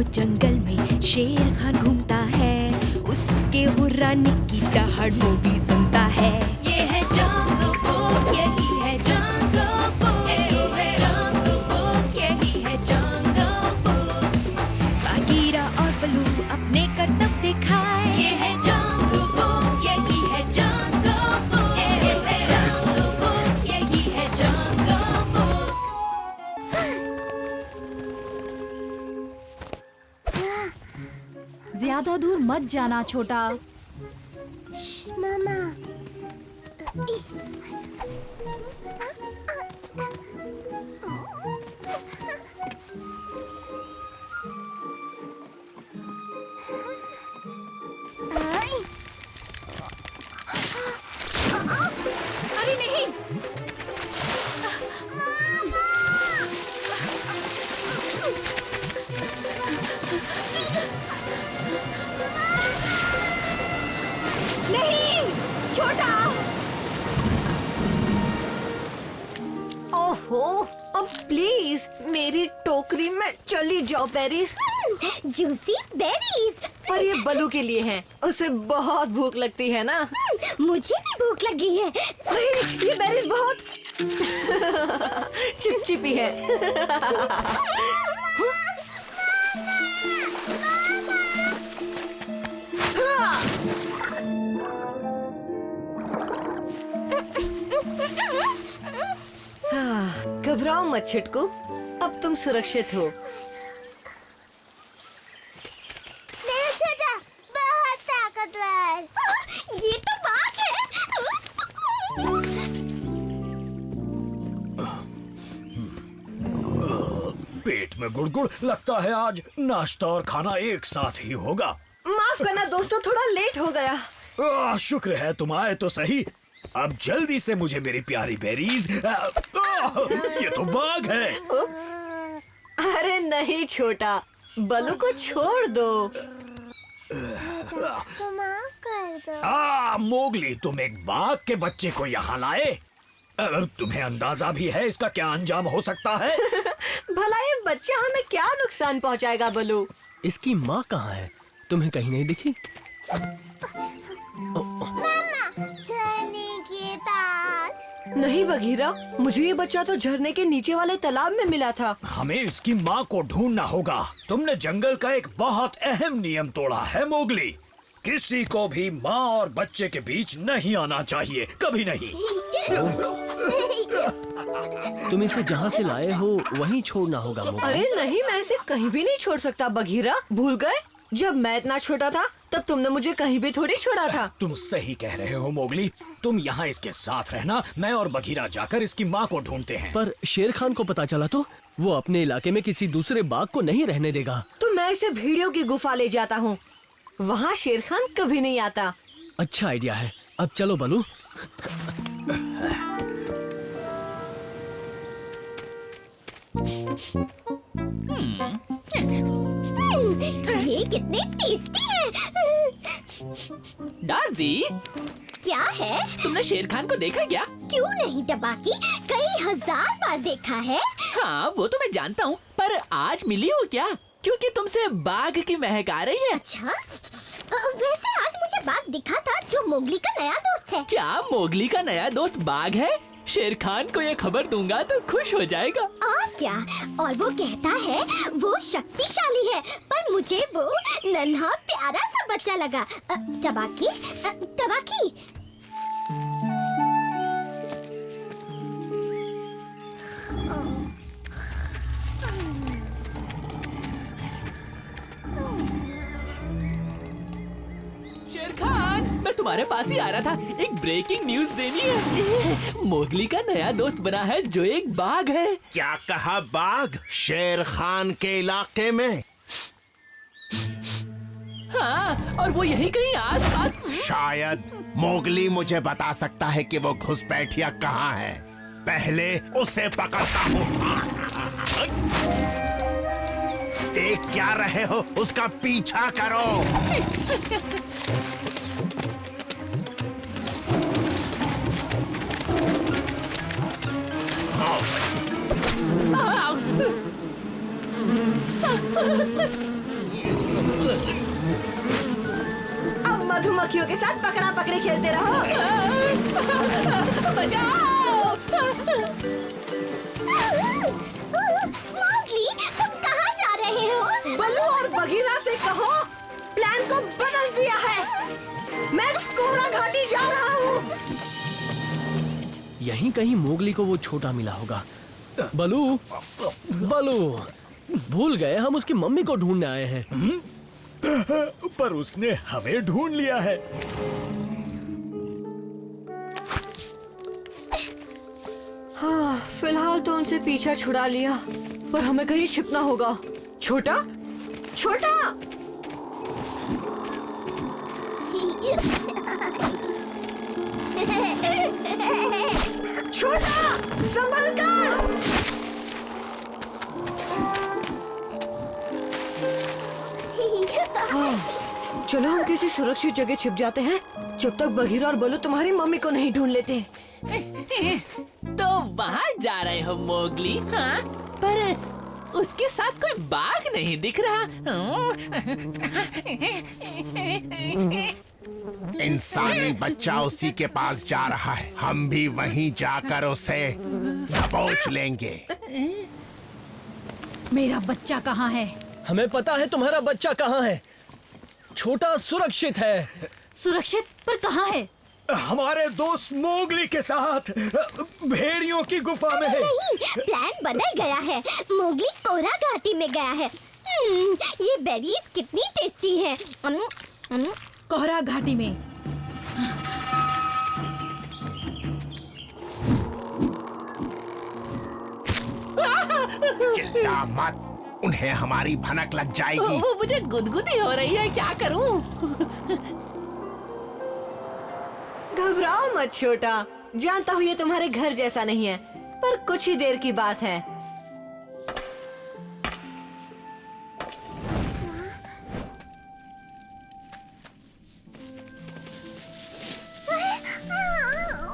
वो जंगल में शेर खान घूमता है, उसके हुर्राने की दहाड़ वो भी सुनता है। ये है जंगल बुक, यही है जंगल बुक, जंगल बुक, यही है जंगल बुक। बागीरा और बलू अपने करतब दिखाए, ये है जंगल बुक, यही है जंगल बुक, जंगल बुक, यही है जंगल बुक। ज्यादा दूर मत जाना छोटा। मामा। अरे नहीं, नहीं छोटा। ओहो, अब प्लीज मेरी टोकरी में चली जाओ बेरीज। Juicy berries. पर ये बलू के लिए हैं, उसे बहुत भूख लगती है ना। मुझे भी भूख लगी है। नहीं, ये बेरीज बहुत चिपचिपी है। घबराओ मत छिटकू, अब तुम सुरक्षित हो। मेरा छोटा बहुत ताकतवर। ये तो बाघ है। पेट में गुड़गुड़, लगता है आज नाश्ता और खाना एक साथ ही होगा। माफ करना दोस्तों, थोड़ा लेट हो गया। शुक्र है तुम आए तो सही। अब जल्दी से मुझे मेरी प्यारी बेरीज। ये तो बाघ है। अरे नहीं छोटा, बलू को छोड़ दो। माफ कर दो। मोगली, तुम एक बाघ के बच्चे को यहाँ लाए। तुम्हें अंदाजा भी है इसका क्या अंजाम हो सकता है? भला ये बच्चा हमें क्या नुकसान पहुँचाएगा बलू? इसकी माँ कहाँ है? तुम्हें कहीं नहीं दिखी? झरने के पास। नहीं बघीरा, मुझे ये बच्चा तो झरने के नीचे वाले तालाब में मिला था। हमें इसकी माँ को ढूंढना होगा। तुमने जंगल का एक बहुत अहम नियम तोड़ा है मोगली। किसी को भी माँ और बच्चे के बीच नहीं आना चाहिए, कभी नहीं। तुम इसे जहाँ से लाए हो वहीं छोड़ना होगा मोगली। अरे नहीं, मैं इसे कहीं भी नहीं छोड़ सकता बघीरा। भूल गए, जब मैं इतना छोटा था तब तुमने मुझे कहीं भी थोड़ी छोड़ा था। तुम सही कह रहे हो मोगली। तुम यहाँ इसके साथ रहना, मैं और बघीरा जाकर इसकी माँ को ढूंढते हैं। पर शेर खान को पता चला तो वो अपने इलाके में किसी दूसरे बाघ को नहीं रहने देगा। तो मैं इसे भेड़ियों की गुफा ले जाता हूँ, वहाँ शेर खान कभी नहीं आता। अच्छा आइडिया है। अब चलो बलू। ये कितने टेस्टी है। डार्जी, क्या है? तुमने शेर खान को देखा क्या? क्यों नहीं टबाकी, कई हजार बार देखा है। हाँ, वो तो मैं जानता हूँ, पर आज मिली हो क्या? क्योंकि तुमसे बाघ की महक आ रही है। अच्छा, वैसे आज मुझे बाघ दिखा था जो मोगली का नया दोस्त है। क्या मोगली का नया दोस्त बाघ है? शेर खान को ये खबर दूंगा तो खुश हो जाएगा। और क्या, और वो कहता है वो शक्तिशाली है, पर मुझे वो नन्हा प्यारा सा बच्चा लगा। टबाकी, टबाकी। शेर खान, मैं तुम्हारे पास ही आ रहा था। एक ब्रेकिंग न्यूज देनी है। मोगली का नया दोस्त बना है जो एक बाघ है। क्या कहा? बाघ शेर खान के इलाके में? हाँ, और वो यही कहीं आस-पास। शायद मोगली मुझे बता सकता है कि वो घुसपैठिया कहाँ है। पहले उसे पकड़ता हूँ। देख क्या रहे हो, उसका पीछा करो। मधुमक्खियों के साथ पकड़ा पकड़ी खेलते रहो। बचाओ। मोगली, तुम कहाँ जा रहे हो? बल्लू और बगीरा से कहो प्लान को बदल दिया है। मैं कोहरा घाटी जा रहा हूँ। यहीं कहीं मोगली को वो छोटा मिला होगा। बलू, बलू, भूल गए हम उसकी मम्मी को ढूंढने आए हैं। पर उसने हमें ढूंढ लिया है। हाँ, फिलहाल तो उनसे पीछा छुड़ा लिया, पर हमें कहीं छिपना होगा। छोटा, छोटा, छोटा, संभल कर। हाँ, चलो हम किसी सुरक्षित जगह छिप जाते हैं जब तक बगीरा और बल्लू तुम्हारी मम्मी को नहीं ढूंढ लेते। तो वहाँ जा रहे हो मोगली? हाँ, पर उसके साथ कोई बाघ नहीं दिख रहा। इंसानी बच्चा उसी के पास जा रहा है। हम भी वहीं जाकर उसे दबोच लेंगे। मेरा बच्चा कहाँ है? हमें पता है तुम्हारा बच्चा कहाँ है। छोटा सुरक्षित है। सुरक्षित? पर कहाँ है? हमारे दोस्त मोगली के साथ भेड़ियों की गुफा में है। नहीं, प्लान बदल गया है। मोगली कोहरा घाटी में गया है। ये बेरीज कितनी टेस्टी है। कोहरा घाटी में। चिल्ला मत, उन्हें हमारी भनक लग जाएगी। वो मुझे गुदगुदी हो रही है, क्या करूं? घबराओ मत छोटा, जानता हूँ ये तुम्हारे घर जैसा नहीं है, पर कुछ ही देर की बात है।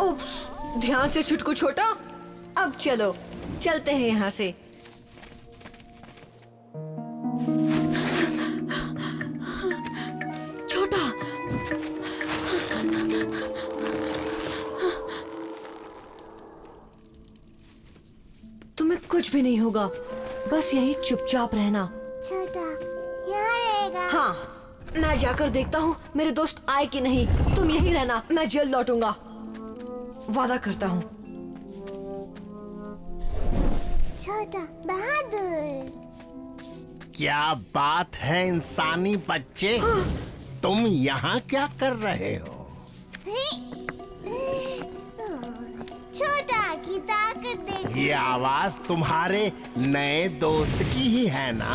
उप्स, ध्यान से छुटकू छोटा। अब चलो, चलते हैं यहाँ से। छोटा, तुम्हें कुछ भी नहीं होगा, बस यही चुपचाप रहना। छोटा, यहाँ रहेगा। हाँ, मैं जाकर देखता हूँ मेरे दोस्त आए कि नहीं। तुम यहीं रहना, मैं जल्द लौटूंगा, वादा करता हूँ। छोटा बहादुर। क्या बात है इंसानी बच्चे, तुम यहाँ क्या कर रहे हो? छोटा की ताकत देख। ये आवाज तुम्हारे नए दोस्त की ही है ना?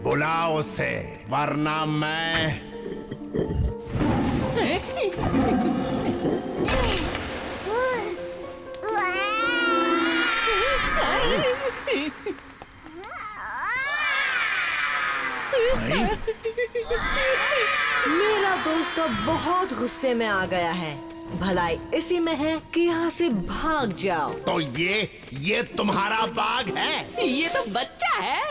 बुलाओ उसे, वरना मैं मेरा दोस्त तो बहुत गुस्से में आ गया है। भलाई इसी में है कि यहाँ से भाग जाओ। तो ये तुम्हारा बाघ है? ये तो बच्चा है।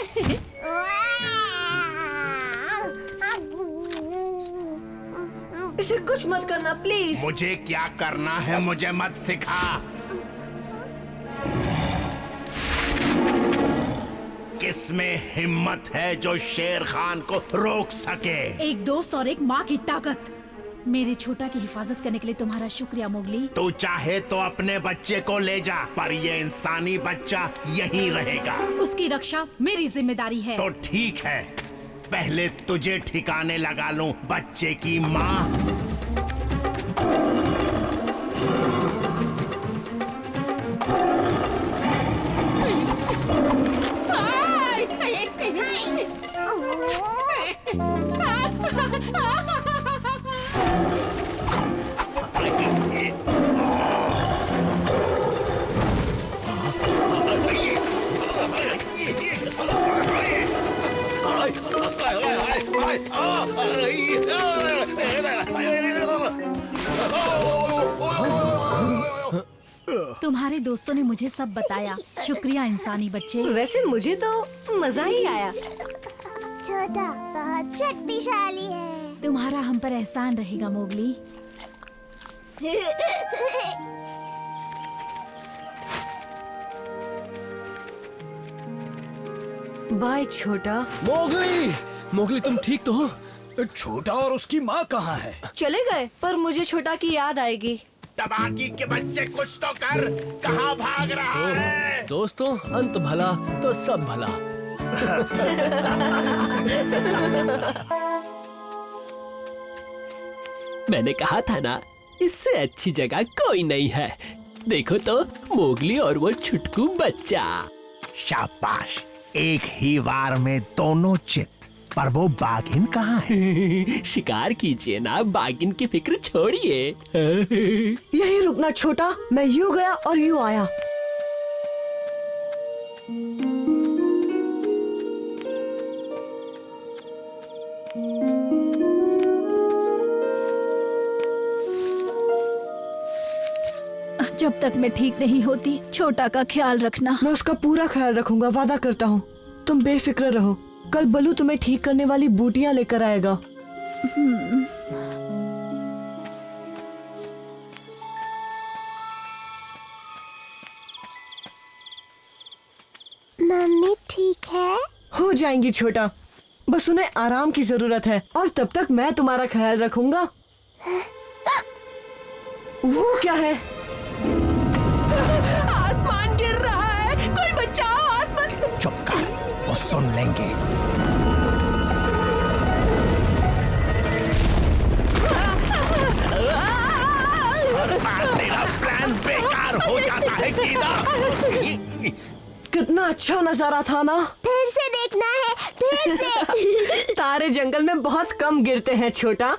इसे कुछ मत करना प्लीज। मुझे क्या करना है मुझे मत सिखा। किसमें हिम्मत है जो शेर खान को रोक सके? एक दोस्त और एक माँ की ताकत। मेरे छोटा की हिफाजत करने के लिए तुम्हारा शुक्रिया मोगली। तू चाहे तो अपने बच्चे को ले जा, पर ये इंसानी बच्चा यहीं रहेगा। उसकी रक्षा मेरी जिम्मेदारी है। तो ठीक है, पहले तुझे ठिकाने लगा लूं, बच्चे की माँ। तुम्हारे दोस्तों ने मुझे सब बताया। शुक्रिया इंसानी बच्चे। वैसे मुझे तो मजा ही आया। छोटा बहुत शक्तिशाली है। तुम्हारा हम पर एहसान रहेगा मोगली। बाय छोटा। मोगली, मोगली तुम ठीक तो हो? छोटा और उसकी माँ कहाँ है? चले गए, पर मुझे छोटा की याद आएगी। तबाकी के बच्चे कुछ तो कर, कहाँ भाग रहा है? दोस्तों, अंत भला तो सब भला। मैंने कहा था ना, इससे अच्छी जगह कोई नहीं है। देखो तो मोगली और वो छुटकू बच्चा। शाबाश, एक ही वार में दोनों चित। पर वो बाघिन कहाँ है? शिकार कीजिए ना, बागिन की फिक्र छोड़िए। यही रुकना छोटा, मैं यूं गया और यूं आया। जब तक मैं ठीक नहीं होती, छोटा का ख्याल रखना। मैं उसका पूरा ख्याल रखूंगा, वादा करता हूँ। तुम बेफिक्र रहो, कल बलू तुम्हें ठीक करने वाली बूटियां लेकर आएगा। मम्मी ठीक है? हो जाएंगी छोटा, बस उन्हें आराम की जरूरत है, और तब तक मैं तुम्हारा ख्याल रखूंगा। वो क्या है? आसमान गिर रहा है, कोई बचाओ, आसमान। चुप कर, वो सुन लेंगे। हर बार तेरा प्लान बेकार हो जाता है गीता। कितना अच्छा नजारा था ना। फिर से देखना है, फिर से। तारे जंगल में बहुत कम गिरते हैं छोटा।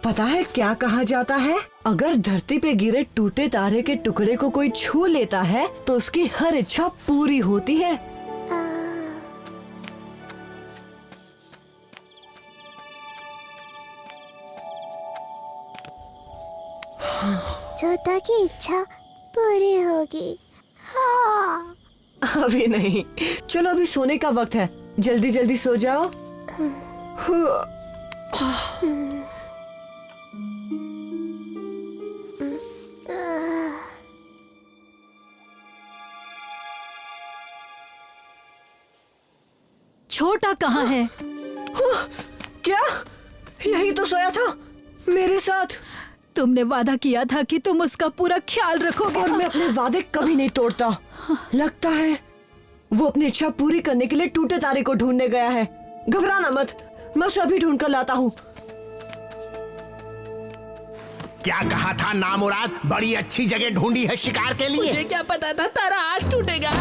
पता है क्या कहा जाता है? अगर धरती पे गिरे टूटे तारे के टुकड़े को कोई छू लेता है तो उसकी हर इच्छा पूरी होती है। छोटा की इच्छा पूरी होगी। हाँ। अभी नहीं, चलो अभी सोने का वक्त है, जल्दी जल्दी सो जाओ। छोटा कहाँ है? क्या? यही तो सोया था मेरे साथ। तुमने वादा किया था कि तुम उसका पूरा ख्याल रखोगे। और मैं अपने वादे कभी नहीं तोड़ता। लगता है वो अपनी इच्छा पूरी करने के लिए टूटे तारे को ढूंढने गया है। घबराना मत, मैं उसे अभी ढूंढ कर लाता हूँ। क्या कहा था नामुराद? बड़ी अच्छी जगह ढूंढी है शिकार के लिए। मुझे क्या पता था तारा आज टूटेगा।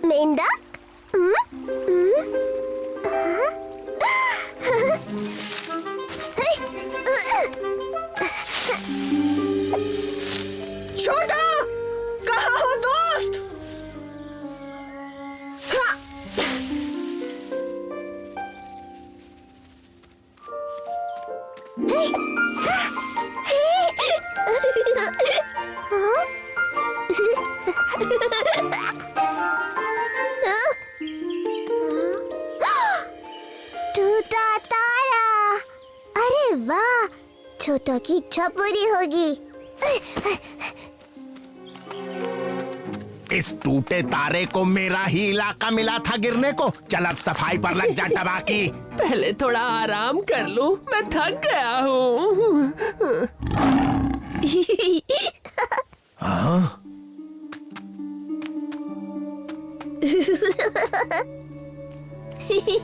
मेंढक? छोटा, कहाँ हो दोस्त? हाँ। टूटा तारा। अरे वाह, छोटा की इच्छा पूरी होगी। इस टूटे तारे को मेरा ही इलाका मिला था गिरने को। चल अब सफाई पर लग जा टबाकी। पहले थोड़ा आराम कर लूं, मैं थक गया हूँ।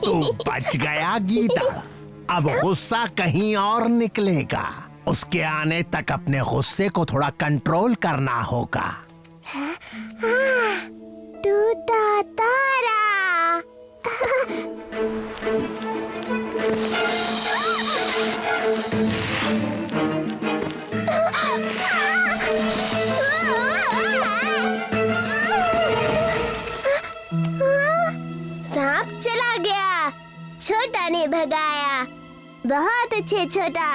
तू बच गया गीता। अब गुस्सा कहीं और निकलेगा। उसके आने तक अपने गुस्से को थोड़ा कंट्रोल करना होगा। टूटा सांप चला गया, छोटा ने भगाया। बहुत अच्छे छोटा।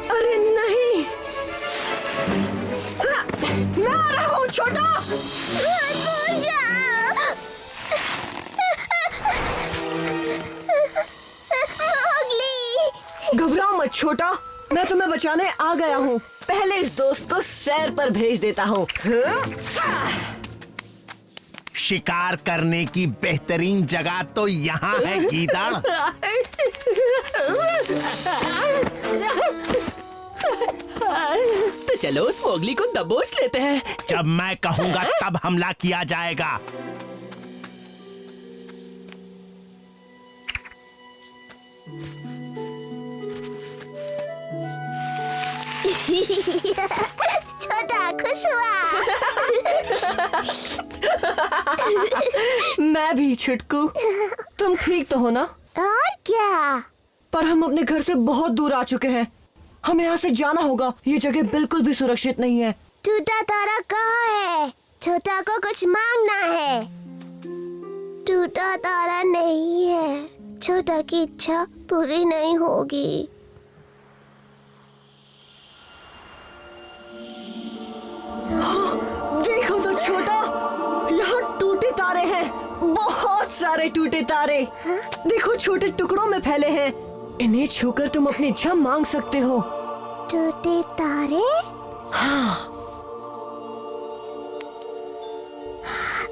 अरे नहीं, मैं आ रहा हूँ छोटा। दूर जाओ। मोगली। घबराओ मत छोटा, मैं तुम्हें बचाने आ गया हूँ। पहले इस दोस्त को सैर पर भेज देता हूँ। शिकार करने की बेहतरीन जगह तो यहाँ है गीदड़। तो चलो उस मोगली को दबोच लेते हैं। जब मैं कहूँगा तब हमला किया जाएगा। छोटा खुश हुआ। मैं भी छुटकू। तुम ठीक तो हो ना? और क्या? पर हम अपने घर से बहुत दूर आ चुके हैं। हमें यहाँ से जाना होगा। ये जगह बिल्कुल भी सुरक्षित नहीं है। टूटा तारा कहाँ है? छोटा को कुछ मांगना है। टूटा तारा नहीं है, छोटा की इच्छा पूरी नहीं होगी। देखो तो छोटा, यहाँ टूटे तारे हैं, बहुत सारे टूटे तारे। देखो छोटे टुकड़ों में फैले हैं। इन्हें छूकर तुम अपनी इच्छा मांग सकते हो। टूटे तारे? हाँ,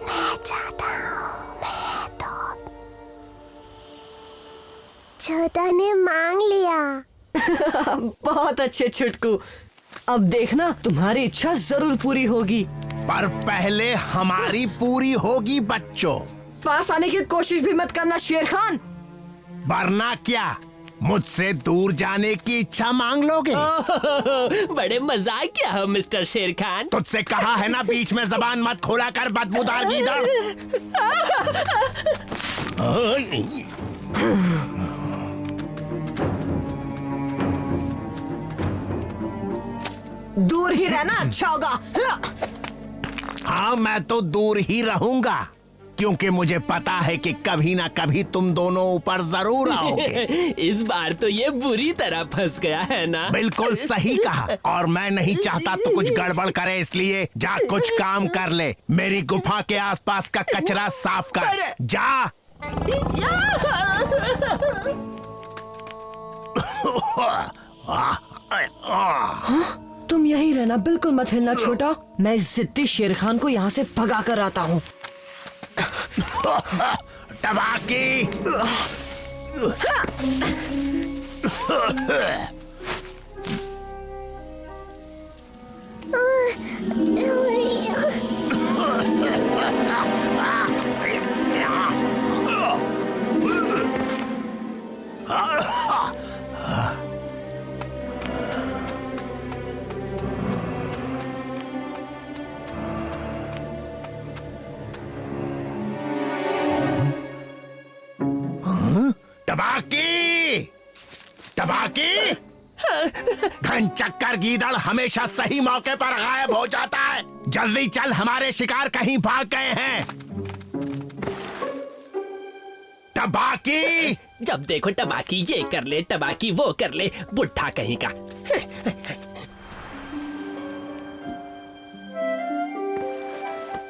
मैं चाहता हूँ, मैं तो। छोटा ने मांग लिया। बहुत अच्छे छुटकू। अब देखना तुम्हारी इच्छा जरूर पूरी होगी। पर पहले हमारी पूरी होगी बच्चों। पास आने की कोशिश भी मत करना शेर खान। वरना क्या मुझसे दूर जाने की इच्छा मांग लोगे? बड़े मजाक किया हो मिस्टर शेर खान। तुझसे कहा है ना बीच में जबान मत खोला कर बदबूदार गीदड़। दूर ही रहना अच्छा होगा। हाँ, मैं तो दूर ही रहूंगा, क्योंकि मुझे पता है कि कभी ना कभी तुम दोनों ऊपर जरूर आओगे। इस बार तो ये बुरी तरह फंस गया है ना। बिल्कुल सही कहा। और मैं नहीं चाहता तो कुछ गड़बड़ करे, इसलिए जा कुछ काम कर ले। मेरी गुफा के आसपास का कचरा साफ कर। जा। तुम यहीं रहना, बिल्कुल मत हिलना छोटा। मैं इस जिद्दी शेर खान को यहाँ से भगा कर आता हूँ। टबाकी। टबाकी, टबाकी। घन चक्कर गीदड़ हमेशा सही मौके पर गायब हो जाता है। जल्दी चल, हमारे शिकार कहीं भाग गए हैं। टबाकी। जब देखो टबाकी ये कर ले, टबाकी वो कर ले, बुढ़ा कहीं का।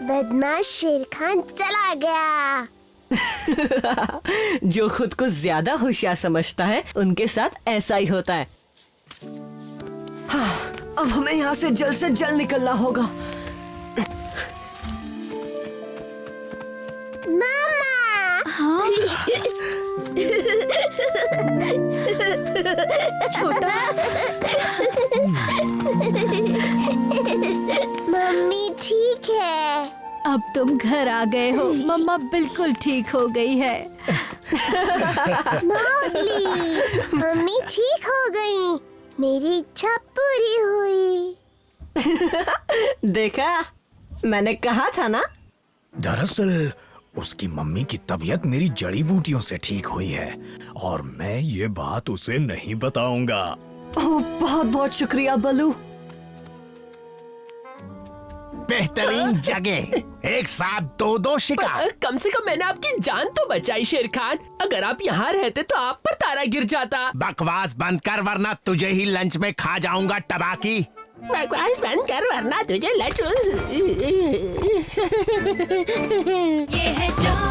बदमाश शेर खान चला गया। जो खुद को ज्यादा होशियार समझता है उनके साथ ऐसा ही होता है। हाँ, अब हमें यहाँ से जल्द निकलना होगा। मामा। हाँ? छोटा, मम्मी ठीक है। अब तुम घर आ गए हो। मम्मा बिल्कुल ठीक हो गई है। मोगली, मम्मी ठीक हो गई। मेरी इच्छा पूरी हुई। देखा, मैंने कहा था ना, दरअसल उसकी मम्मी की तबीयत मेरी जड़ी बूटियों से ठीक हुई है और मैं ये बात उसे नहीं बताऊंगा। ओह, बहुत बहुत शुक्रिया बलू। बेहतरीन जगह, एक साथ दो शिकार। कम से कम मैंने आपकी जान तो बचाई शेर खान। अगर आप यहाँ रहते तो आप पर तारा गिर जाता। बकवास बंद कर वरना तुझे ही लंच में खा जाऊंगा टबाकी। बकवास बंद कर वरना तुझे ये है जंगल